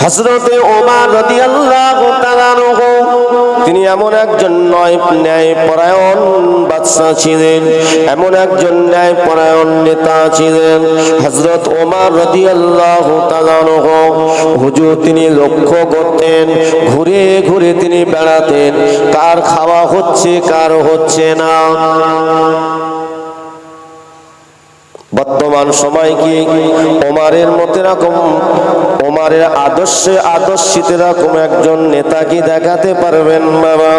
হযরতে ওমর রাদিয়াল্লাহু তাআলা আনহু তিনি এমন একজন ন্যায়পরায়ণ বাদশা ছিলেন, এমন একজন ন্যায়পরায়ণ নেতা ছিলেন। হযরত ওমর রাদিয়াল্লাহু তাআলা আনহু হুজুর তিনি লক্ষ্য করতেন, ঘুরে ঘুরে তিনি বেড়াতেন, কার খাওয়া হচ্ছে কার হচ্ছে না। বর্তমান সময় কি ওমরের মতো এরকম, ওমরের আদর্শে আদর্শিত এরকম একজন নেতা কি দেখাতে পারবেন বাবা?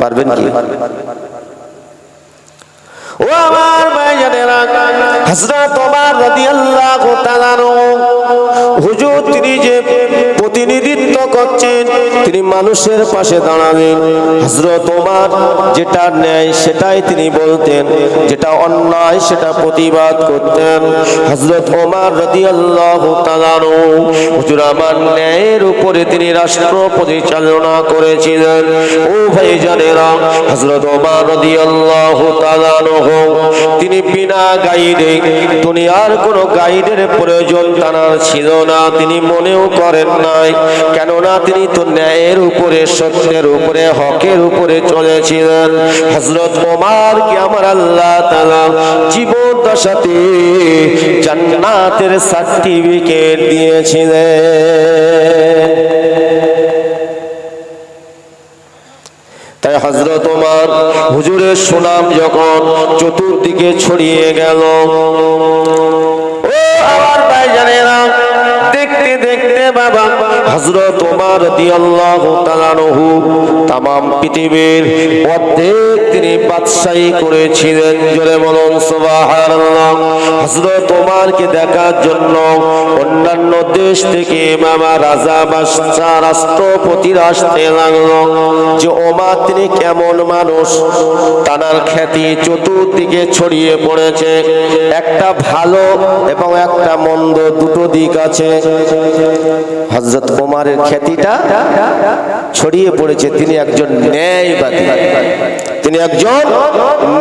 পারবেন কি? ও আমার ভাইজানেরা, হযরত ওমর রাদিয়াল্লাহু তাআলা আনহু হুজুর তিনি যে প্রতিনিধিত্ব করছেন, তিনি মানুষের পাশে দাঁড়ালেন। হযরত ওমর যেটা ন্যায় সেটাই তিনি বলতেন, যেটা অন্যায় সেটা প্রতিবাদ করতেন। হযরত ওমর রাদিয়াল্লাহু তাআলা আনহু হুজুর আমার ন্যায়ের উপরে তিনি রাষ্ট্র পরিচালনা করেছিলেন। ও ভাইজানেরা, হযরত ওমর রাদিয়াল্লাহু তাআলা আনহু তিনি বিনা গাইডে, দুনিয়ার কোনো গাইডের প্রয়োজন তার ছিল না, তিনি মনেও করেন নাই, কেননা তিনি তো ন্যায়ের উপরে, সত্যের উপরে, হকের উপরে চলেছিলেন। হযরত ওমর কে আমার আল্লাহ তাআলা জীবন দশাতে জান্নাতের সার্টিফিকেট দিয়েছিলেন। তাই হযরত ওমর হুজুরের সুনাম যখন চতুর্দিকে ছড়িয়ে গেল, ও আমার ভাইজানেরা, দেখতে দেখতে বাবা হযরত ওমর রাদিয়াল্লাহু তাআলা আনহু तमाम পৃথিবীর অর্ধেক তিনি বাদশাহী করেছিলেন। জোরে বলুন সুবহানাল্লাহ। হযরত ওমরকে দেখার জন্য অন্যান্য দেশ থেকে বাবা রাজা বাদশা রাষ্ট্রপতিরা আসতে লাগলো, যে ওমর তিনি কেমন মানুষ। তার খ্যাতি চতুর্দিকে ছড়িয়ে পড়েছে। একটা ভালো এবং একটা মন্দ, দুটো দিক আছে। হযরত ওমরের খ্যাতিটা ছড়িয়ে পড়েছে, তিনি একজন ন্যায়বাদী, তিনি একজন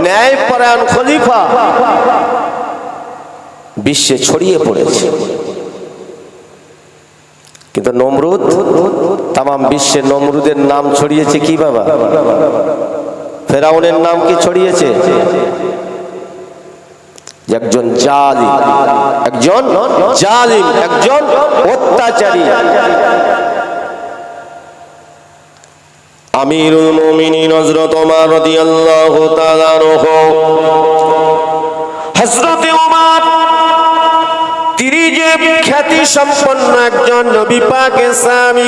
ন্যায়পরায়ণ খলিফা, বিশ্বে ছড়িয়ে পড়েছে। কিন্তু নমরুদ, তামাম বিশ্বে নমরুদের নাম ছড়িয়েছে কি বাবা? ফেরাউনের নাম কি ছড়িয়েছে? একজন জালিম, একজন জালিম, একজন অত্যাচারী। আমিরুল মুমিনিন হযরত ওমর রাদিয়াল্লাহু তাআলা আনহু, হযরত ওমর তিনি যে খ্যাতি সম্পন্ন একজন নবী পাকের সাহাবী,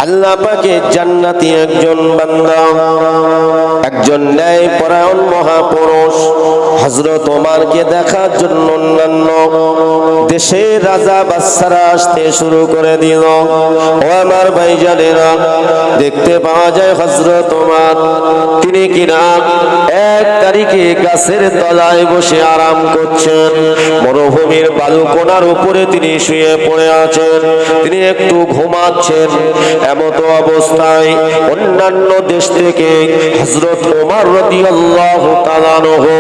আল্লাহ পাকের জান্নাতি একজন বান্দা, একজন ন্যায়পরায়ণ মহাপুরুষ। হযরত ওমরকে দেখার জন্য অন্যান্য দেশের রাজা বাদশারা আসতে শুরু করে দিল। ও আমার ভাইজানেরা, দেখতে পাওয়া যায় হযরত ওমর তিনি কিনা 1 তারিখে গাছের তলায় বসে আরাম করছেন। মরুভূমির বালুকোনার উপরে তিনি শুয়ে পড়ে আছেন, তিনি একটু ঘুমাচ্ছেন। এমত অবস্থায় অন্যান্য দেশ থেকে হযরত ওমর রাদিয়াল্লাহু তাআলা আনহু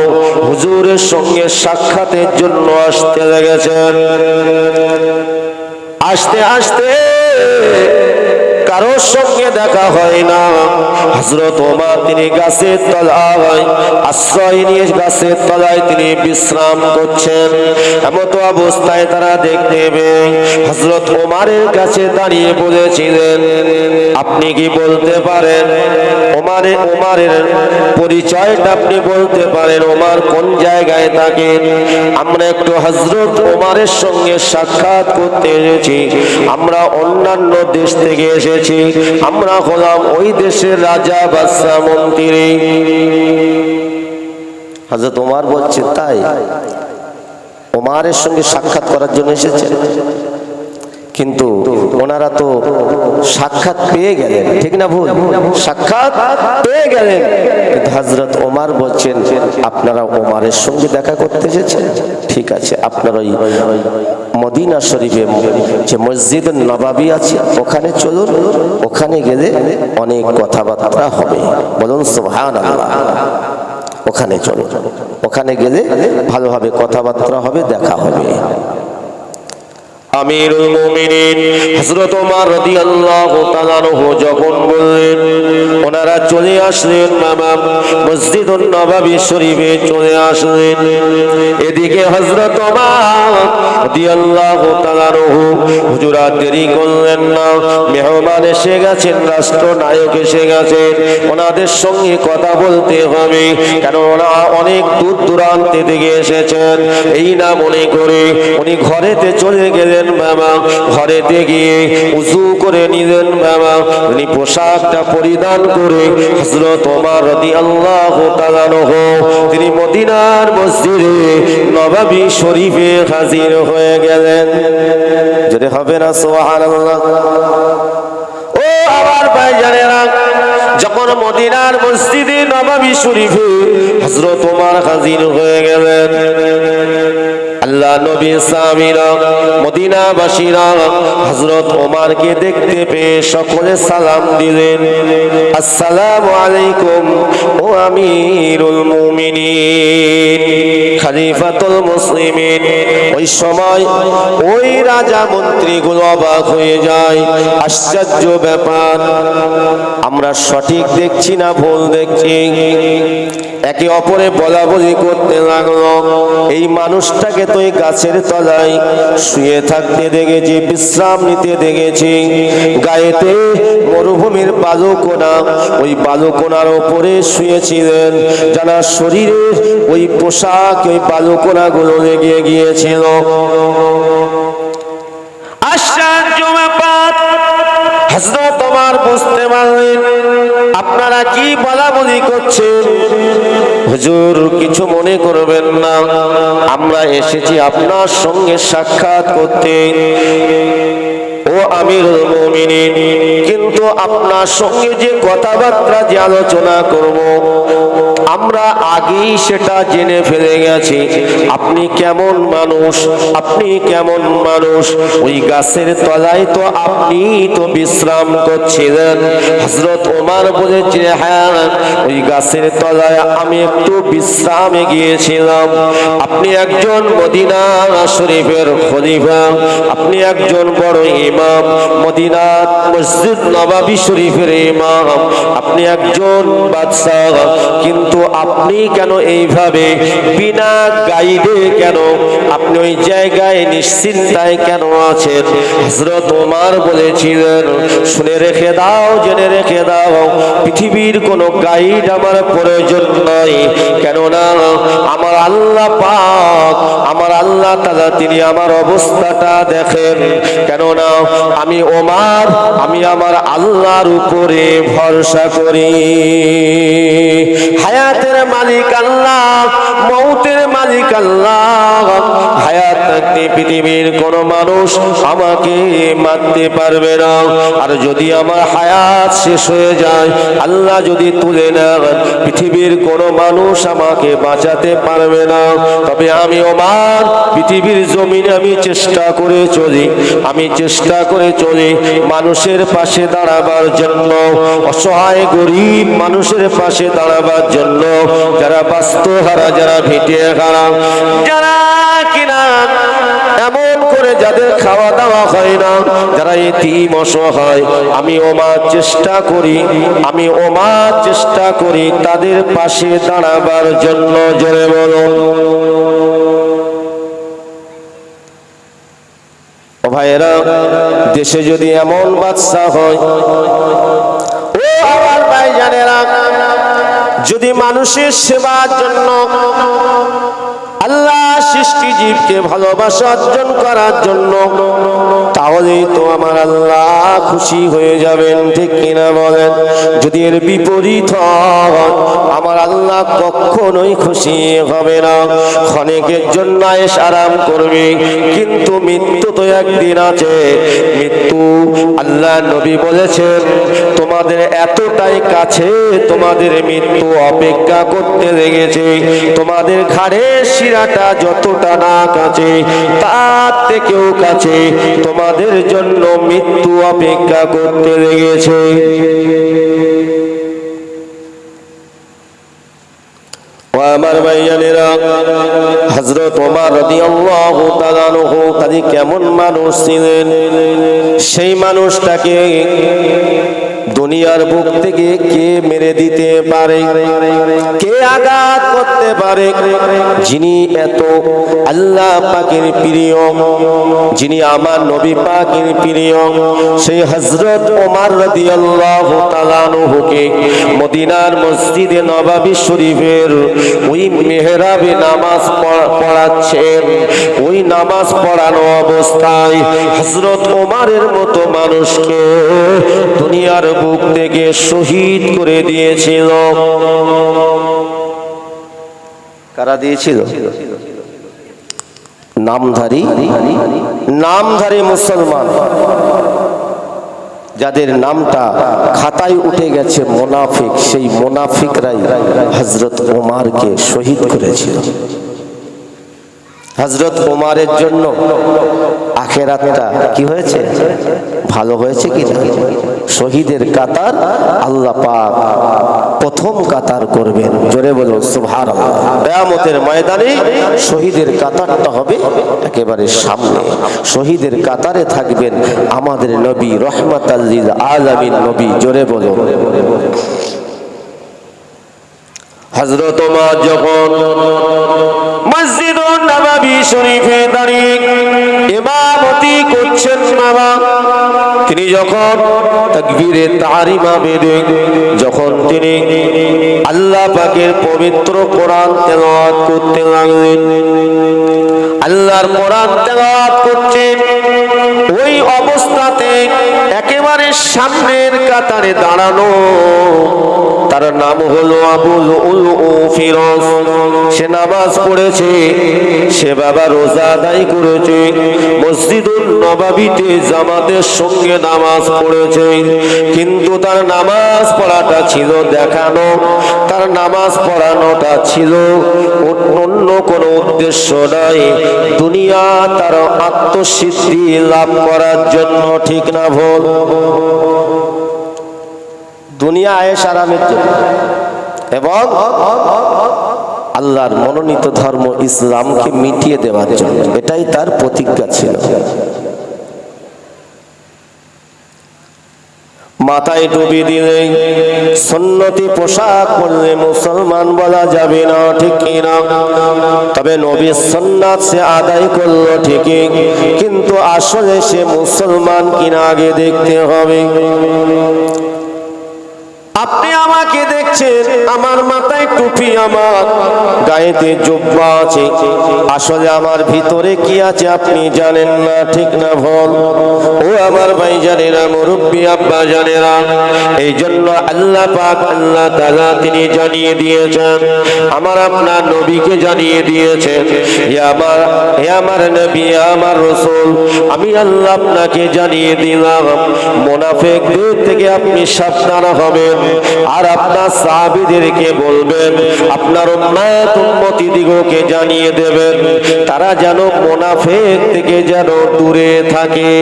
হুজুরের সঙ্গে সাক্ষাতের জন্য আসতে লেগেছেন। আসতে আসতে কারোর সঙ্গে দেখা হয় না। হযরত ওমর তিনি গাছের তলায় আশ্রয় নিয়ে গাছের তলায় তিনি বিশ্রাম করছেন। এমত অবস্থায় তারা দেখতে পেয়ে হযরত ওমরের কাছে দাঁড়িয়ে বলেছিলেন, আপনি কি বলতে পারেন ওমরের পরিচয়টা আপনি বলতে পারেন? ওমর কোন জায়গায় থাকেন? আমরা একটু হযরত ওমরের সঙ্গে সাক্ষাৎ করতে এসেছি, আমরা অন্যান্য দেশ থেকে এসেছি, আমরা হলাম ওই দেশের রাজা বাদশা মন্ত্রী। হযরত ওমর বলছে, তাই ওমরের সঙ্গে সাক্ষাৎ করার জন্য এসেছেন? কিন্তু ওনারা তো সাক্ষাৎ পেয়ে গেলেন, ঠিক না ভুল? সাক্ষাৎ পেয়ে গেলেন, কিন্তু হযরত ওমর বলছেন আপনারা ওমরের সঙ্গে দেখা করতে এসেছেন, ঠিক আছে, আপনারা ওই মদিনা শরীফে যে মসজিদ নববী আছে ওখানে চলুন, ওখানে গেলে অনেক কথাবার্তা হবে। বলুন সুবহানাল্লাহ। ওখানে চলুন, ওখানে গেলে ভালোভাবে কথাবার্তা হবে, দেখা হবে। আমিরুল মুমিনিন হযরত ওমর রাদিয়াল্লাহু তাআলা আনহু যখন বললেন, ওনারা চলে আসলেন মামা মসজিদুন নববী শরীফে চলে আসলেন। এদিকে হযরত ওমর রাদিয়াল্লাহু তাআলা আনহু হুজুর দেরি করলেন না, মেহমান এসে গেছেন, রাষ্ট্রনায়ক এসে গেছেন, ওনাদের সঙ্গে কথা বলতে হবে, কেন ওনারা অনেক দূর দূরান্ত থেকে এসেছেন। এই না মনে করে উনি ঘরেতে চলে গেলেন বাবা। ঘরেতে গিয়ে উযু করে নিলেন বাবা, উনি পোশাকটা পরিধান করে হযরত ওমর রাদিয়াল্লাহু তাআলা আনহু তিনি মদিনার মসজিদে নববী শরীফে হাজির হয়ে গেলেন। যদি হবে না সুবহানাল্লাহ। ও আমার ভাইজানেরা, যখন মদিনার মসজিদে নববী শরীফে হযরত ওমর হাজির হয়ে গেলেন, আল্লাহ নবী সাহাবীরা মদিনাবাসীরা হযরত ওমরকে দেখতে পেয়ে সকলে সালাম দিলেন, আসসালামু আলাইকুম ও আমিরুল মুমিনিন, খলিফাতুল মুসলিমিন। ওই সময় ওই রাজা মন্ত্রীগুলো অবাক হয়ে যায়, আশ্চর্য ব্যাপার, আমরা সঠিক দেখছি না ভুল দেখছি। একে অপরে বলা বলি করতে লাগলো, এই মানুষটাকে তো এই গাছের তলায় শুয়ে থাকতে দেখেছি, বিশ্রাম নিতে দেখেছি, গায়েতে মরুভূমির বালুকণা, ওই বালুকণার ওপরে শুয়েছিলেন, যার শরীরের ওই পোশাক ওই বালুকণাগুলো লেগে গিয়েছিল। আশ্চর্য ব্যাপার, হযরত ওমর বুঝতে পারলেন আপনারা কি বলা বলি করছেন। হুজুর কিছু মনে করবেন না, আমরা এসেছি আপনার সঙ্গে সাক্ষাৎ করতে ও আমিরুল মুমিনিন, কিন্তু আপনার সঙ্গে যে কথাবার্তা যে আলোচনা করব আমরা আগেই সেটা জেনে ফেলে গেছি। আপনি কেমন মানুষ, আপনি কেমন মানুষ, ওই গাছের তলায় তো আপনি তো বিশ্রাম করছিলেন। হযরত ওমর বলেছে, হ্যাঁ ওই গাছের তলায় আমি একটু বিশ্রামে গিয়েছিলাম। আপনি একজন মদিনা শরীফের খলিফা, আপনি একজন বড় ইমাম, মদিনা মসজিদ নববী শরীফের ইমাম, আপনি একজন বাদশাহ, কিন্তু আপনি কেন এইভাবে বিনা গাইডে কেন আপনি ওই জায়গায় নিশ্চিন্তায় কেন আছেন? হযরত ওমর বলেছিলেন, শুনে রেখে দাও, জেনে রেখে দাও, পৃথিবীর কোনো গাইড আমার প্রয়োজন নয়, কেননা আমার আল্লাহ পাক, আমার আল্লাহ তাআলা তিনি আমার অবস্থাটা দেখেন, কেননা আমি ওমর আমি আমার আল্লাহর উপরে ভরসা করি। হায়াতের মালিক আল্লাহ, মৌতের মালিক আল্লাহ। হায়াত থাকতে পৃথিবীর কোন মানুষ আমাকে মারতে পারবে না, আর যদি আমার হায়াত শেষ হয়ে যায়, আল্লাহ যদি তুলে নেন, পৃথিবীর কোন মানুষ আমাকে বাঁচাতে পারবে না। তবে আমি ওমর পৃথিবীর জমিনে আমি চেষ্টা করে চলি, আমি চেষ্টা করে চলি মানুষের পাশে দাঁড়াবার জন্য, অসহায় গরিব মানুষের পাশে দাঁড়াবার জন্য, যারা বাস্তুহারা, যারা ভিটে হারা, যারা কিনা এমন করে যাদের খাওয়া দাওয়া হয় না, যারা এতিম অসহায়, আমি ওমর চেষ্টা করি, আমি ওমর চেষ্টা করি তাদের পাশে দাঁড়াবার জন্য। জোরে বলো। ও ভাইয়েরা, দেশে যদি এমন বাদশা হয়, ও আমার ভাইজানেরা, যদি মানুষের সেবার জন্য, আল্লাহ সৃষ্টি জীবকে ভালোবাসা অর্জন করার জন্য, তাহলেই তো আমার আল্লাহ খুশি হয়ে যাবেন, ঠিক কিনা বলেন? যদি এর বিপরীত হয়, আমার আল্লাহ কখনোই খুশি হবে না। ক্ষণিকের জন্য আয়েশ আরাম করবে, কিন্তু মৃত্যু তো একদিন আছে। মৃত্যু আল্লাহ নবী বলেছেন, তোমাদের এতটাই কাছে, তোমাদের মৃত্যু অপেক্ষা করতে লেগেছে, তোমাদের ঘাড়ের শিরাটা যতটা না কাছে, তার থেকেও কাছে তোমাদের জন্য মৃত্যু অপেক্ষা করতে লেগেছে। ও আমার ভাইয়ানেরা, হযরত ওমর রাদিয়াল্লাহু তাআলা আনহু মৌলবাদী কেমন মানুষ ছিলেন, সেই মানুষটাকে দুনিয়ার বুক থেকে কে মেরে দিতে পারে, কে আঘাত করতে পারে? যিনি এত আল্লাহ পাকের প্রিয়, যিনি আমার নবী পাকের প্রিয়, সেই হযরত ওমর রাদিয়াল্লাহু তাআলা আনহুকে মদিনার মসজিদে নববী শরীফের ওই মেহরাবে নামাজ পড়াচ্ছেন। ওই নামাজ পড়ানো অবস্থায় হযরত ওমরের মতো মানুষকে দুনিয়ার বুক থেকে শহীদ করে দিয়েছিল। কারা দিয়েছিল? নামধারী মুসলমান, যাদের নামটা খাতায় উঠে গেছে মুনাফিক, সেই মুনাফিকরাই হযরত ওমরকে শহীদ করেছিল। হযরত ওমরের জন্য আখিরাতটা কি হয়েছে? ভালো হয়েছে কি না? শহীদের কাতার আল্লাহ পাক প্রথম কাতার করবেন। জোরে বলুন সুবহানাল্লাহ। কিয়ামতের ময়দানে শহীদের কাতারটা হবে একেবারে সামনে। শহীদের কাতারে থাকবেন আমাদের নবী, রহমাতাল লিল আলামিন নবী। জোরে বলুন। হযরত ওমর যখন মসজিদুন নববী শরীফে দাঁড়িয়ে ইমামতি করছেন, বাবা তিনি যখন তাকবীরে তাহরিমা বেঁধে যখন তিনি আল্লাহ পাকের পবিত্র কোরআন তেলাওয়াত করতে লাগলেন, আল্লাহর কোরআন তেলাওয়াত করছেন, ওই অবস্থাতে একেবারে সামনের কাতারে দাঁড়ানো তার নাম হলো আবুল ফিরোজ। সে নামাজ পড়েছে, সে বাবা রোজা আদায় করেছে, মসজিদুল নববীতে জামাতের সঙ্গে নামাজ পড়েছে, কিন্তু তার নামাজ পড়াটা ছিল দেখানো, তার নামাজ পড়ানোটা ছিল অন্য কোনো উদ্দেশ্য নয়, দুনিয়া তার আত্মসিদ্ধি লাভ করার জন্য। ঠিক না ভুল? দুনিয়া আয়েশ আরামের জন্য এবং আল্লাহর মনোনীত ধর্ম ইসলামকে মিটিয়ে দেওয়ার জন্য, এটাই তার প্রতিজ্ঞা ছিল। মাথায় টুপি দিলে, সুন্নতি পোশাক পরলে মুসলমান বলা যাবে না, ঠিক কিনা? তবে নবীর সুন্নাত সে আদায় করলো ঠিকই, কিন্তু আসলে সে মুসলমান কিনা আগে দেখতে হবে। আপনি আমাকে দেখছেন, আমার মাথায় টুপি, আমার গায়েতে জুব্বা আছে, আসলে আমার ভিতরে কি আছে আপনি জানেন না, ঠিক না ভুল? ও আমার ভাই জানেরা, মুরব্বী আব্বা জানেরা, এই জন্য আল্লাহ পাক আল্লাহ তাআলা তিনি জানিয়ে দিয়েছেন, আমার আপনার নবীকে জানিয়ে দিয়েছেন, হে আমার নবী, আমার রাসূল, আমি আল্লাহ আপনাকে জানিয়ে দিলাম, মুনাফিকদের থেকে আপনি সাবধান হবেন, আর আপনার সাহাবীদেরকে বলবেন, আপনার উম্মতিদিগকে জানিয়ে দেবেন, তারা যেন মুনাফিক থেকে যেন দূরে থাকে।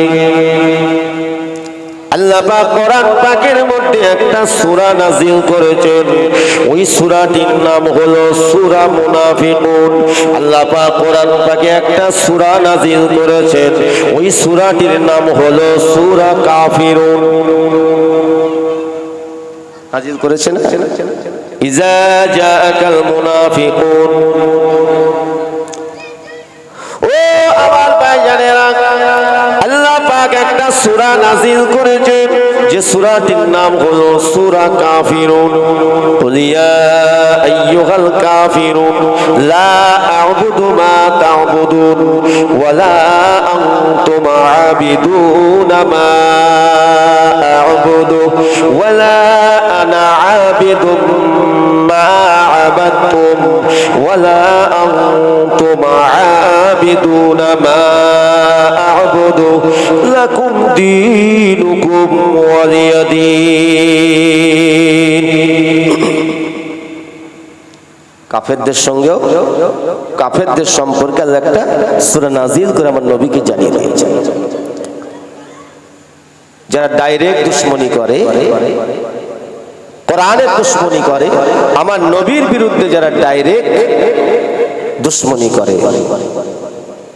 আল্লাহ পাক কোরআন পাকের মধ্যে একটা সূরা নাযিল করেছেন, ওই সূরাটির নাম হলো সূরা মুনাফিকুন। আল্লাহ পাক কোরআন পাকে একটা সূরা নাযিল করেছেন, ওই সূরাটির নাম হলো সূরা কাফিরুন। নাযিল করেছেন ইজা জাআকাল মুনাফিকুন। ও আমার ভাইজানেরা, আল্লাহ পাক একটা সূরা নাযিল করেছেন, যে সূরাটির নাম হলো সূরা কাফিরুন। কুল ইয়া আইয়ুহাল কাফিরুন লা আ'বুদু মা তা'বুদুন ওয়া লা আনতুম আ'বিদুনা মা আ'বুদু ওয়া লা আনা আ'বিদুম মা আ'বাদতুম ওয়া লা আনতুম আ'বিদুনা মা আ'বুদু লাকুম দীনুকুম ওয়ালিয়া দীন। কাফেরদের সঙ্গেও, কাফেরদের সম্পর্কে আল্লাহ একটা সূরা নাযিল করে আমার নবীকে জানিয়ে দিয়েছেন। যারা ডাইরেক্ট দুশমনী করে, কোরআনের দুশমনী করে, আমার নবীর বিরুদ্ধে যারা ডাইরেক্ট দুশমনী করে,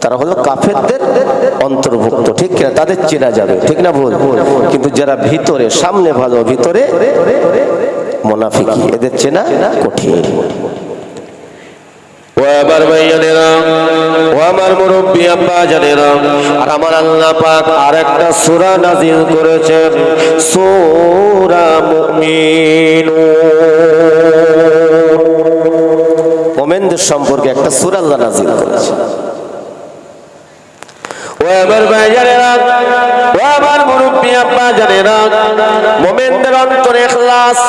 তারা হলো কাফেরদের অন্তর্ভুক্ত, ঠিক কিনা? তাদের চেনা যাবে, ঠিক না ভুল? কিন্তু যারা ভিতরে, সামনে ভালো, ভিতরে মুনাফিকি, এদের চেনা কঠিন। ও আমার ভাইয়ানেরা, ও আমার মুরব্বী আব্বা জানেরা, আর আমার আল্লাহ পাক আরেকটা সূরা নাযিল করেছেন, সূরা মুমিনুন। মুমিনদের সম্পর্কে একটা সূরা আল্লাহ নাযিল করেছেন। ও আমার ভাইয়ানেরা, ও আমার মুরব্বী আব্বা জানেরা, মুমিনদের অন্তরে ইখলাস,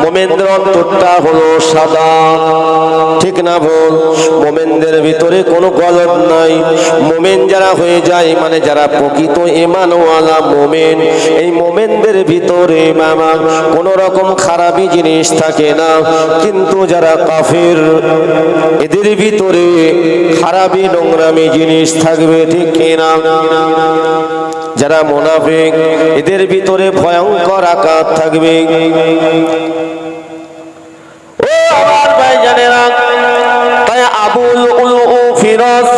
মুমিনদের অন্তরটা হলো সাদা, ঠিক না ভুল? মুমিনদের ভিতরে কোনো গলদ নাই। মুমিন যারা হয়ে যায়, মানে যারা প্রকৃত ঈমানওয়ালা মুমিন, এই মুমিনদের ভিতরে মামা কোনো রকম খারাপি জিনিস থাকে না। কিন্তু যারা কাফির, এদের ভিতরে খারাপি নোংরামি জিনিস থাকবে, ঠিক কিনা? যারা মুনাফিক, এদের ভিতরে ভয়ঙ্কর আকার থাকবে। ও আমার ভাইজানেরা, তাই আবুল ফিরোজ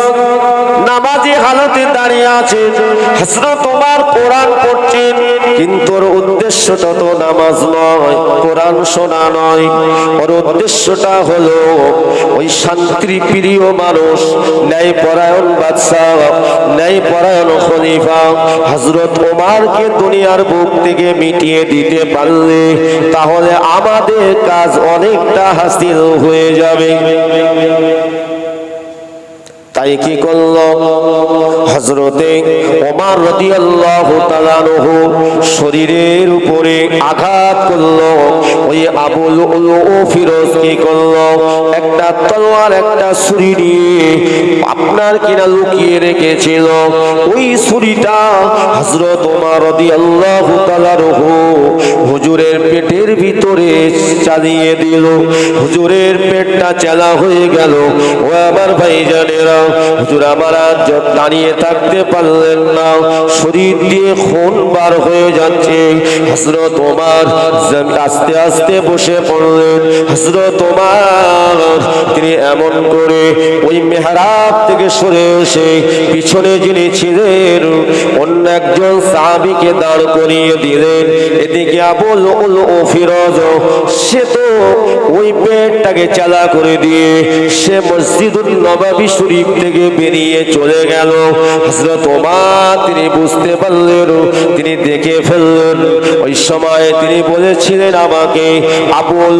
নামাজি হালতে দাঁড়িয়ে আছেন, হযরত ওমর কোরআন পড়ছেন, কিন্তু ওর উদ্দেশ্যটা তো নামাজ নয়, কোরআন শোনা নয়। ওর উদ্দেশ্যটা হলো ওই শান্তি প্রিয় মানুষ, ন্যায় পরায়ণ বাদশাহ, ন্যায় পরায়ণ খলিফা হযরত ওমরকে দুনিয়ার বুক থেকে মিটিয়ে দিতে পারলে তাহলে আমাদের কাজ অনেকটা হাসিল হয়ে যাবে। তাই কি করলো হযরতে ওমর রাদিয়াল্লাহু তাআলা আনহু শরীরের উপরে আঘাত করলো। ওই আবুল ফিরোজ কি করলো, একটা তলোয়ার, একটা ছুরি নিয়ে আপনার কিনা লুকিয়ে রেখেছিল, ওই ছুরিটা হযরত ওমর রাদিয়াল্লাহু তাআলা আনহু হুজুরের পেটের ভিতরে চালিয়ে দিল। হুজুরের পেটটা চালা হয়ে গেল। ও আমার ভাইজানেরা, হুজুর আমার আজ দাঁড়িয়ে থাকতে পারলেন না, শরীর দিয়ে খুন বার হয়ে যাচ্ছে। হযরত ওমর আস্তে আস্তে বসে পড়লেন। হযরত ওমর তিনি এমন করে ওই মেহরাব থেকে সরে এসে পিছনে যিনি ছিলেন অন্য একজন সাহাবীকে দাঁড় করিয়ে দিলেন। এদিকে আবুল ফিরোজ, সে তো ওই পেটটাকে চালা করে দিয়ে সে মসজিদুন নববী শরীফ থেকে বেরিয়ে চলে গেল। হযরত ওমর তিনি বুঝতে পারলেন, তিনি দেখে ফেললেন। ওই সময় তিনি বলেছিলেন আমাকে, আবুল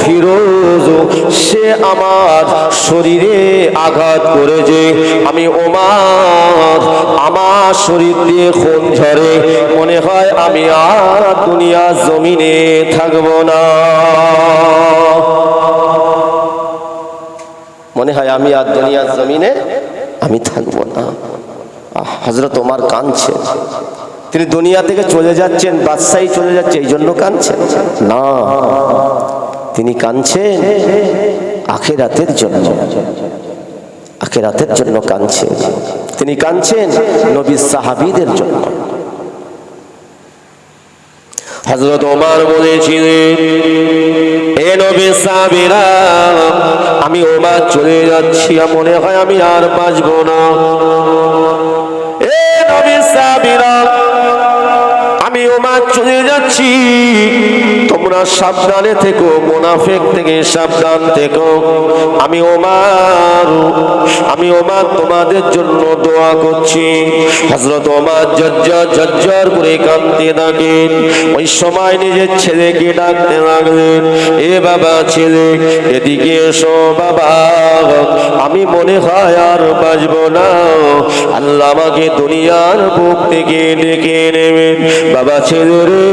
ফিরোজ সে আমার শরীরে আঘাত করেছে, আমি ওমর আমার শরীর দিয়ে খুন ঝরে, মনে হয় আমি আর দুনিয়ার জমিনে থাকব না, মনে হয় আমি আর দুনিয়ার জমিনে আমি থাকবো না। হযরত ওমর কাঁদছেন, তিনি দুনিয়া থেকে চলে যাচ্ছেন, বাদশাহী চলে যাচ্ছে, এই জন্য কাঁদছেন না, তিনি কাঁদছেন আখিরাতের জন্য, আখিরাতের জন্য কাঁদছেন। তিনি কাঁদছেন নবীর সাহাবীদের জন্য। হযরত ওমর বলেছিলেন, এ নবীর সাহাবীরা, আমি ওমর চলে যাচ্ছি, মনে হয় আমি আর বাঁচবো না। এ নবীর সাহাবীরা, আমি ওমর চলে যাচ্ছি, তোমরা সাবধানে থেকো, মুনাফিক থেকে সাবধান থেকো। আমি ওমর তোমাদের জন্য দোয়া করছি। হযরত ওমর ঝরঝর করে কাঁদতে থাকেন। ওই সময় নিজের ছেলেকে ডাকতে লাগলেন, এ বাবা ছেলে, এদিকে এসো বাবা, আমি মনে হয় আর বাঁচবো না, আল্লাহ আমাকে দুনিয়ার বুক থেকে ডেকে নেবেন। বাবা ছেলে রে,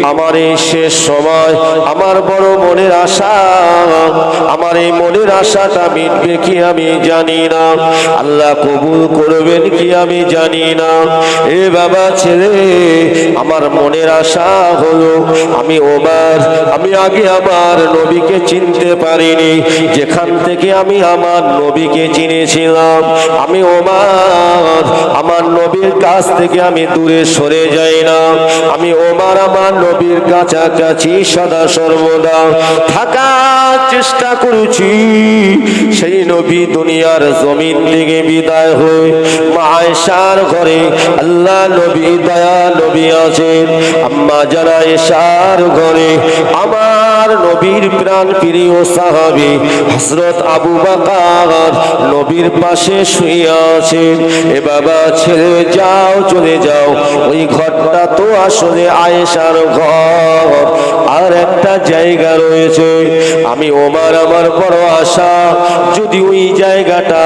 আমার এই শেষ সময়, আমার বড় মনের আশা, আমার এই মনের আশাটা মিটবে কি আমি জানি না, আল্লাহ কবুল করবেন কি আমি জানি না। এ বাবা ছেলে, আমার মনের আশা হলো আমি ওমর, আমি আগে আমার নবীকে চিনতে পারিনি, যেখান থেকে আমি আমার নবীকে চিনেছিলাম, আমি ওমর আমার নবীর কাছ থেকে আমি দূরে সরে যাই না। আমি ওমর আমার নবীর কাছাকাছি সদা সর্বদা থাকার চেষ্টা করেছি। সেই নবী দুনিয়ার জমিন থেকে বিদায় হয়ে মা আয়েশার ঘরে আল্লাহ নবী দয়া নবী আছেন। আম্মা জান আয়েশার ঘরে আমার নবীর প্রাণ প্রিয় সাহাবী হযরত আবু বকর নবীর পাশে শুয়ে আছেন। এ বাবা ছেড়ে যাও, চলে যাও, ওই ঘরটা তো আসলে আয়েশার ঘর। আর একটা জায়গা রয়েছে, আমি ওমর আমার বড় আশা যদি ওই জায়গাটা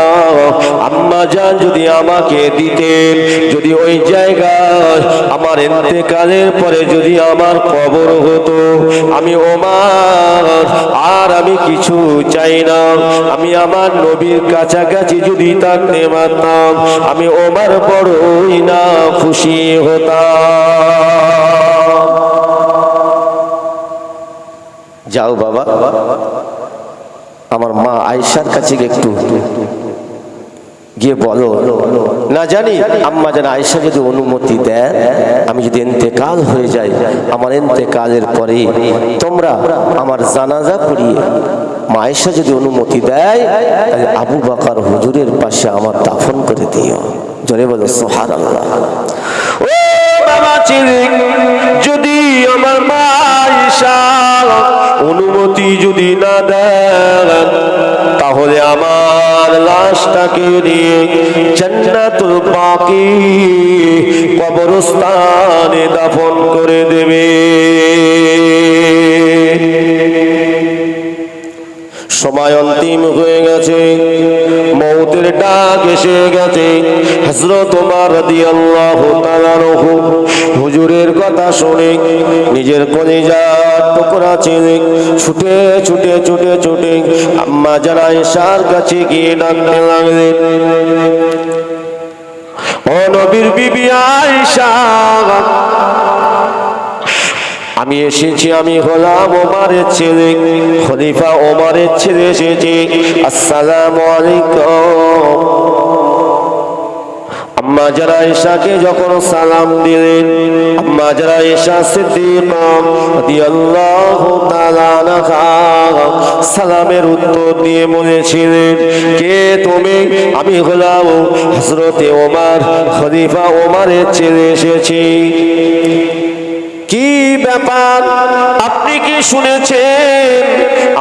আম্মা জান যদি আমাকে দিতেন, যদি ওই জায়গায় আমার ইন্তেকালের পরে যদি আমার কবর হতো, আমি ওমর আর আমি কিছু চাই না। আমি আমার নবীর কাছাকাছি যদি থাকতে পারতাম, আমি ওমর বড়ই না খুশি হতাম। যাও বাবা, আমার মা আয়েশার কাছে একটু গিয়ে বলো, না জানি আম্মা জান আয়েশা যদি অনুমতি দেন, আমি যদি ইন্তেকাল হয়ে যাই, আমার ইন্তেকালের পরে তোমরা আমার জানাজা পড়িয়ে মা আয়েশা যদি অনুমতি দেয়, তাহলে আবু বকর হুজুরের পাশে আমার দাফন করে দিও। জোরে বলো সুবহানাল্লাহ। ও বাবা ছেলে, যদি আমার মা আয়েশা অনুমতি যদি না দেন, তাহলে আমার লাশটাকে নিয়ে জান্নাতুল বাকি কবরস্থানে দাফন করে দেবে। সময় অন্তিম হয়ে গেছে, মৌতের ডাক এসে গেছে। হযরত ওমর রাদিয়াল্লাহু তাআলা হুজুরের কথা শুনে নিজের কলিজার টুকরা ছেলে ছুটে ছুটে ছুটে ছুটে আম্মা জান আয়েশার কাছে গিয়ে ডাকতে লাগলেন, ও নবীর বিবি আয়েশা, আমি এসেছি, আমি হলাম ওমরের ছেলে, খলিফা ওমরের ছেলে এসেছি। আসসালামু আলাইকুম। আম্মা জান আয়েশাকে যখন সালাম দিলেন, আম্মা জান আয়েশা সিদ্দিকা রাদিয়াল্লাহু তাআলা আনহা সালামের উত্তর দিয়ে বলেছিলেন, কে তুমি? আমি হলাম হযরতে ওমর, খলিফা ওমরের ছেলে এসেছি। কি ব্যাপার, আপনি কি শুনেছেন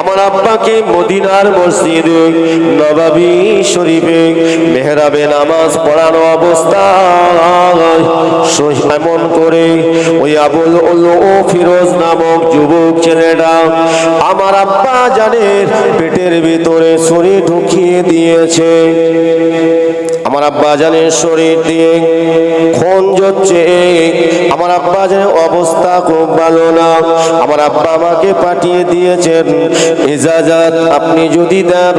আমার আব্বাকে মদিনার মসজিদে নববী শরীফে মেহরাবে নামাজ পড়ানো অবস্থায় এমন করে ওই আবুল ও ফিরোজ নামক যুবক ছেলেটা আমার আব্বা জানের পেটের ভিতরে ছুরি ঢুকিয়ে দিয়েছে। আমার আব্বা জানের শরীর দিয়ে খুন ঝরছে। আমার আব্বা জানের অবস্থা খুব ভালো না। আমার আব্বা আমাকে পাঠিয়ে দিয়েছেন ইজাজত, আপনি যদি দেন।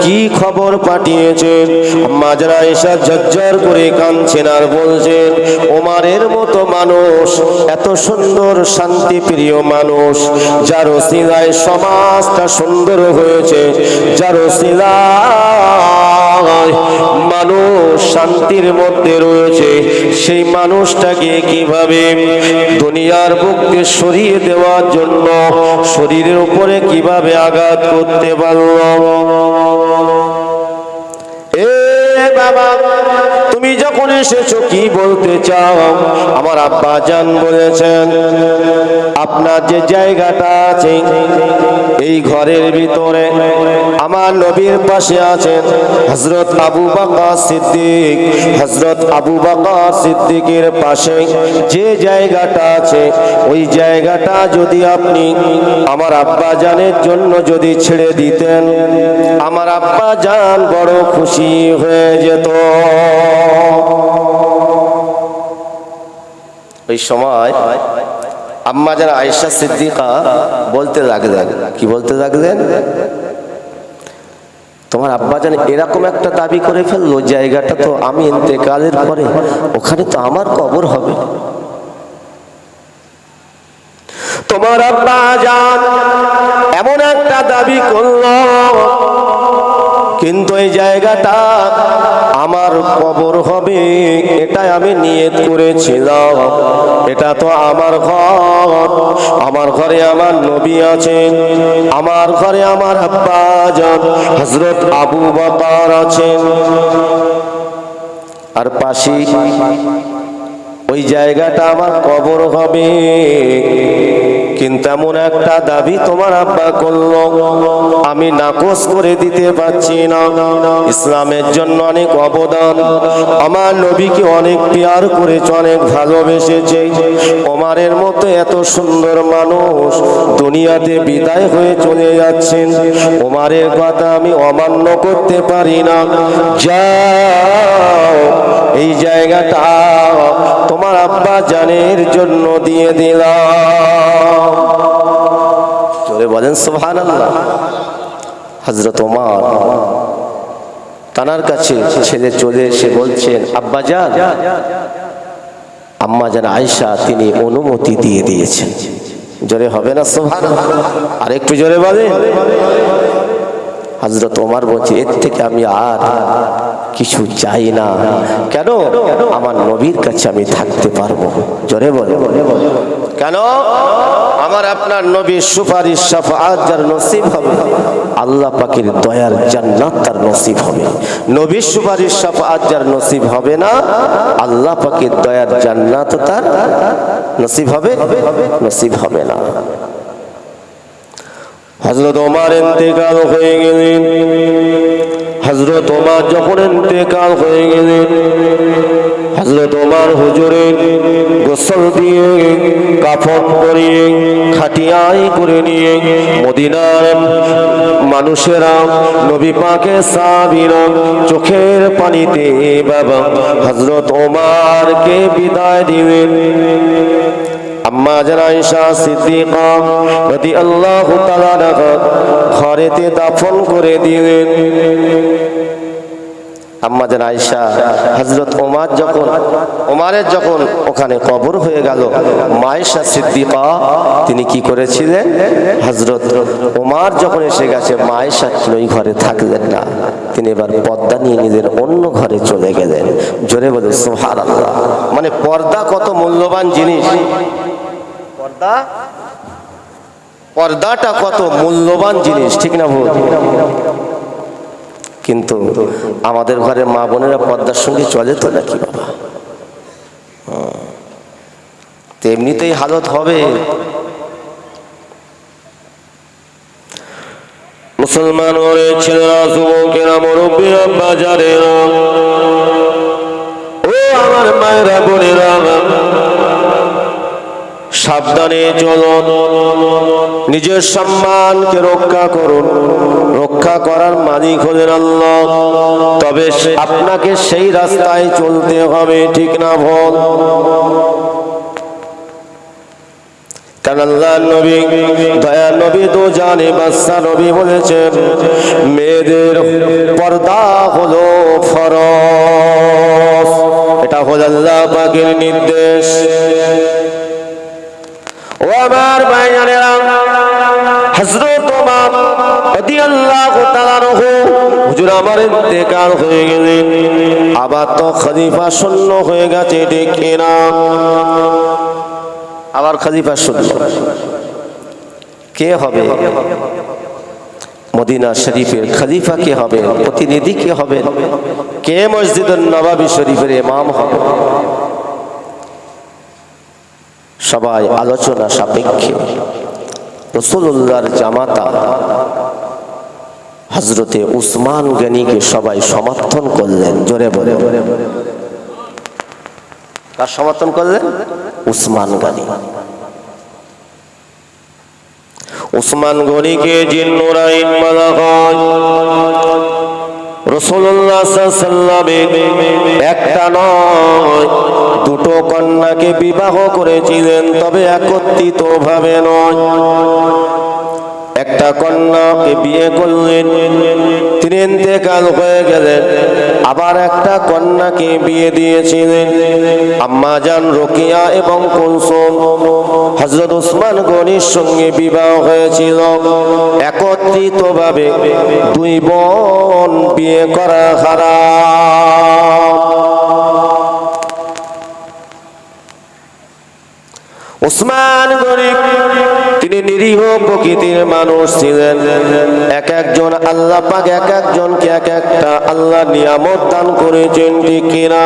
কি খবর পাঠিয়েছেন? আম্মা জান আয়েশা ঝরঝর করে কাঁদছেন আর বলছেন, ওমরের মতো মানুষ, এত সুন্দর শান্তিপ্রিয় মানুষ, যার ওসিলায় সমাজটা সুন্দর হয়েছে, যার ওসিলায় মানুষ শান্তির মধ্যে রয়েছে, সেই মানুষটাকে কিভাবে দুনিয়ার বুকে সরিয়ে দেওয়ার জন্য শরীরের উপরে কিভাবে আঘাত করতে পারল? এ বাবা, তুমি যখন এসেছো কি বলতে চাও? আমার আব্বা জান বলেছেন, আপনার যে জায়গাটা আছে এই ঘরের ভিতরে আমার নবীর পাশে আছেন হযরত আবু বকর সিদ্দিক। হযরত আবু বকর সিদ্দিকের পাশে যে জায়গাটা আছে, ওই জায়গাটা যদি আপনি আমার আব্বা জানের জন্য যদি ছেড়ে দিতেন, আমার আব্বা জান বড় খুশি হয়ে যেত। ওই সময় আম্মা জান আয়েশা সিদ্দিকা বলতে লাগলেন, কি বলতে লাগলেন? তোমার আব্বা জান এরকম একটা দাবি করে ফেললো, জায়গাটা তো আমি ইন্তেকালের পরে ওখানে তো আমার কবর হবে। তোমার আব্বা জান এমন একটা দাবি করলো, কিন্তু এই জায়গাটা আমার কবর হবে, এটাই আমি নিয়ত করেছিলাম। এটা তো আমার ঘর, আমার ঘরে আমার নবী আছেন, আমার ঘরে আমার আব্বা জান হযরত আবু বকর আছেন, আর পাশে ওই জায়গাটা আমার কবর হবে। কিন্তু এমন একটা দাবি তোমার আব্বা করলো, আমি নাকচ করে দিতে পারছি না। ইসলামের জন্য অনেক অবদান, আমার নবীকে অনেক প্যার করেছে, অনেক ভালোবেসেছে। ওমরের মতো এত সুন্দর মানুষ দুনিয়াতে বিদায় হয়ে চলে যাচ্ছেন, ওমরের কথা আমি অমান্য করতে পারি না। যাও এই জায়গাটা তোমার আব্বা জানের জন্য দিয়ে দিলাম। জোরে বলেন সুবহানাল্লাহ। হযরত ওমর তানার কাছে ছেলে চলে এসে বলছেন, আব্বা জান, আম্মা জান আয়েশা তিনি অনুমতি দিয়ে দিয়েছেন। জোরে হবে না সুবহানাল্লাহ? আর একটু জোরে বলেন। হযরত ওমর বলছে, এর থেকে আমি আর কিছু চাই না। কেন? আমার নবীর কাছে আমি থাকতে পারবো। জোরে বলে কেন? আমার আপনার নবীর সুপারিশ শাফাআত যার নসিব হবে, আল্লাহ পাকের দয়ার জান্নাত তার নসিব হবে। নবীর সুপারিশ শাফাআত যার নসিব হবে না, আল্লাহ পাকের দয়ার জান্নাত তার নসিব হবে, নসিব হবে না। হযরত ওমর ইন্তেকাল হয়ে গেলেন। হযরত ওমর যখন ইন্তেকাল হয়ে গেলেন, হযরত ওমর হুজুরের গোসল দিয়ে কাফন পরিয়ে খাটিয়ায় করে নিয়ে মদিনার মানুষেরা নবী পাকের সাহাবীরা চোখের পানিতে বাবা হযরত ওমরকে বিদায় দিলেন। আম্মা জান আয়েশা সিদ্দিকা রাদিয়াল্লাহু তাআলা ঘরেতে দাফন করে দিলেন। আম্মা জান আয়েশা হযরত ওমরের যখন ওখানে কবর হয়ে গেল, মা আয়েশা সিদ্দিকা তিনি কি করেছিলেন, হযরত ওমর যখন এসে গেছে মা আয়েশা ওই ঘরে থাকলেন না, তিনি এবার পর্দা নিয়ে নিজের অন্য ঘরে চলে গেলেন। জোরে বলে সুবহানাল্লাহ। মানে পর্দা কত মূল্যবান জিনিস, পর্দাটা কত মূল্যবান জিনিস, ঠিক না ভুল? কিন্তু আমাদের ঘরে মা বোনেরা পর্দার সঙ্গে চলে তো নাকি বাবা? তেমনিতেই হালত হবে। মুসলমান ছেলেরা, যুবকেরা, মুরব্বীরা, বাজারেরা, ও আমার মায়েরা, বোনেরা, সাবধানে চলুন, নিজের সম্মানকে রক্ষা করুন। রক্ষা করার মালিক হলেন আল্লাহ, তবে আপনাকে সেই রাস্তায় চলতে হবে, ঠিক না ভুল? কারণ আল্লাহ নবী, দয়া নবী, দো জানে বাদশা নবী বলেছেন, মেয়েদের পর্দা হলো ফরজ। এটা হলো আল্লাহ পাকের নির্দেশ। ও আমার ভাইজানেরা, হযরত ওমর রাদিয়াল্লাহু তাআলা আনহু হুজুর আমার ইন্তেকাল হয়ে গেলেন, আবার তো খলিফা শূন্য হয়ে গেছে, ঠিক না? আবার খলিফা শূন্য। কে হবে মদিনা শরীফের খলিফা? কে হবে প্রতিনিধি? কে হবে? কে মসজিদুন নববী শরীফের ইমাম হবে? সবাই আলোচনা সাপেক্ষে রাসূলুল্লাহর জামাতা হযরতে উসমান গনিকে সবাই সমর্থন করলেন। জোরে বলে, কার সমর্থন করলেন? উসমান গনি। উসমান গনিকে জিন্নুরাইন বলা হয়। রাসূলুল্লাহ সাল্লাল্লাহু আলাইহি ওয়াসাল্লাম একটা নয় দুটো কন্যাকে বিবাহ করেছিলেন, তবে একত্রিত ভাবে নয়। একটা কন্যাকে বিয়ে করলেন, তিনি ইন্তেকাল হয়ে গেলেন। আবার একটা কন্যাকে বিয়ে দিয়েছিলেন। আম্মা জান রোকেয়া এবং কুলসুম, হযরত ওসমান গনির সঙ্গে বিবাহ হয়েছিল। একত্রিতভাবে দুই বোন বিয়ে করা হারাম। ওসমান গনি তিনি নিরীহ প্রকৃতির মানুষ ছিলেন। এক একজন আল্লাহ পাক এক একজনকে এক একটা আল্লাহ নিয়ামত দান করেছেন, ঠিক কিনা?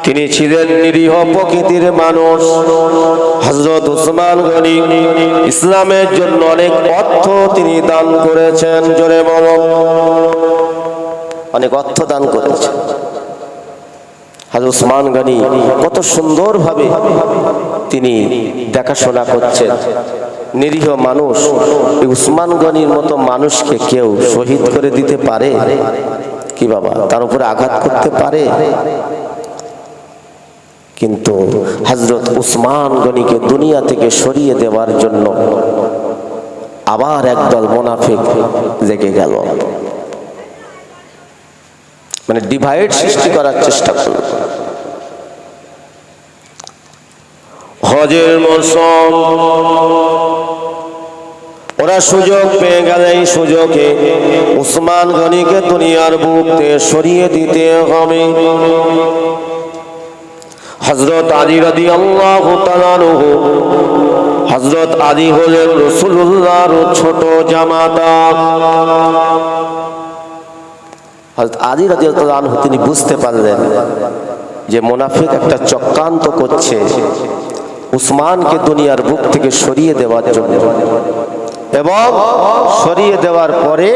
তিনি ছিলেন নিরীহ প্রকৃতির মানুষ। হযরত ওসমান গনি ইসলামের জন্য অনেক অর্থ তিনি দান করেছেন। জোরে বলো, অনেক অর্থ দান করেছেন। হযরত ওসমান গনি কত সুন্দরভাবে তিনি দেখাশোনা করছেন। নিরীহ মানুষ, এই ওসমান গনির মতো মানুষকে কেউ শহীদ করে দিতে পারে কি বাবা? তার উপরে আঘাত করতে পারে? কিন্তু হযরত ওসমান গনিকে দুনিয়া থেকে সরিয়ে দেওয়ার জন্য আবার একদল মুনাফিক জেগে গেল, মানে ডিভাইড সৃষ্টি করার চেষ্টা করল। হজের মৌসুম, ওরা সুযোগ পেয়ে গেল। এই সুযোগে ওসমান গনিকে দুনিয়ার বুক থেকে সরিয়ে দিতে হবে। হযরত আলী রাদিয়াল্লাহু তাআলা আনহু, হযরত আলী হলেন রাসূলুল্লাহর ছোট জামাতা। হযরত আলী রাদিয়াল্লাহু আনহু তিনি বুঝতে পারলেন যে মুনাফিক একটা চক্রান্ত করছে উসমানকে দুনিয়ার বুক থেকে সরিয়ে দেওয়ার জন্য, এবং সরিয়ে দেওয়ার পরে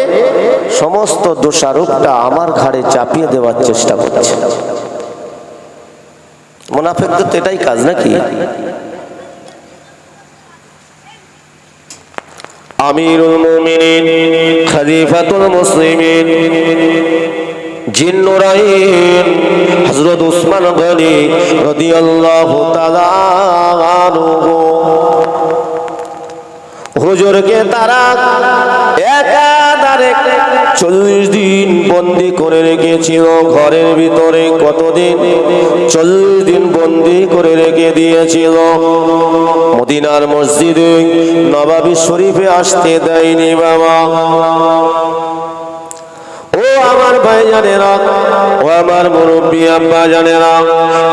সমস্ত দোষারোপটা আমার ঘাড়ে চাপিয়ে দেওয়ার চেষ্টা করছে। মুনাফিকদের তো এটাই কাজ নাকি? আমিরুল মুমিনিন, খলিফাতুল মুসলিমিন, জিন্নুরাইন হযরত ওসমান গনি রাদিয়াল্লাহু তাআলা আনহু, হুজুরকে তারা একাধারে 40 দিন বন্দী করে রেখেছিল ঘরের ভিতরে। কতদিন? 40 দিন বন্দী করে রেখে দিয়েছিল। মদিনার মসজিদে নববী শরীফে আসতে দেয়নি বাবা। ও আমার ভাইজানেরা, ও আমার মুরব্বী আব্বা জানেরা,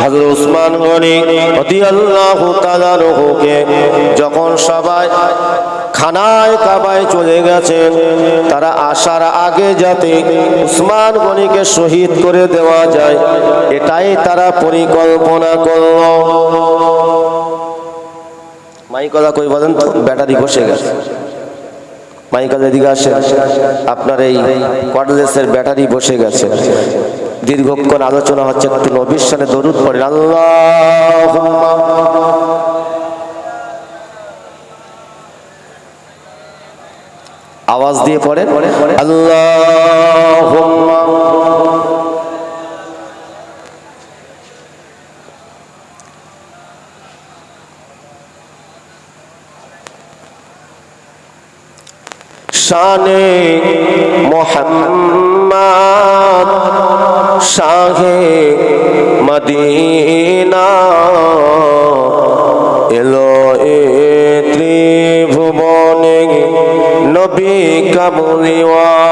হযরত ওসমান গনি রাদিয়াল্লাহু তাআলা আনহুকে যখন সবাই খানায় কাবায় চলে গেছেন, তারা আসার আগে যাতে ওসমান গনিকে শহীদ করে দেওয়া যায়, এটাই তারা পরিকল্পনা করল। মাইকলা কই বলেন তো? ব্যাটারি বসে গেছে। মাইকেল এদিকে আসেন। আপনার এই কর্ডলেসের ব্যাটারি বসে গেছে। দীর্ঘক্ষণ আলোচনা হচ্ছে, একটু নবীর শানে দরুদ পড়েন। আল্লাহুম্মা, আওয়াজ দিয়ে পড়েন, আল্লাহুম্মা শানে মুহাম্মদ শাহে মদিনা, এলো এ ত্রিভুবনে নবী কামলিওয়ালা।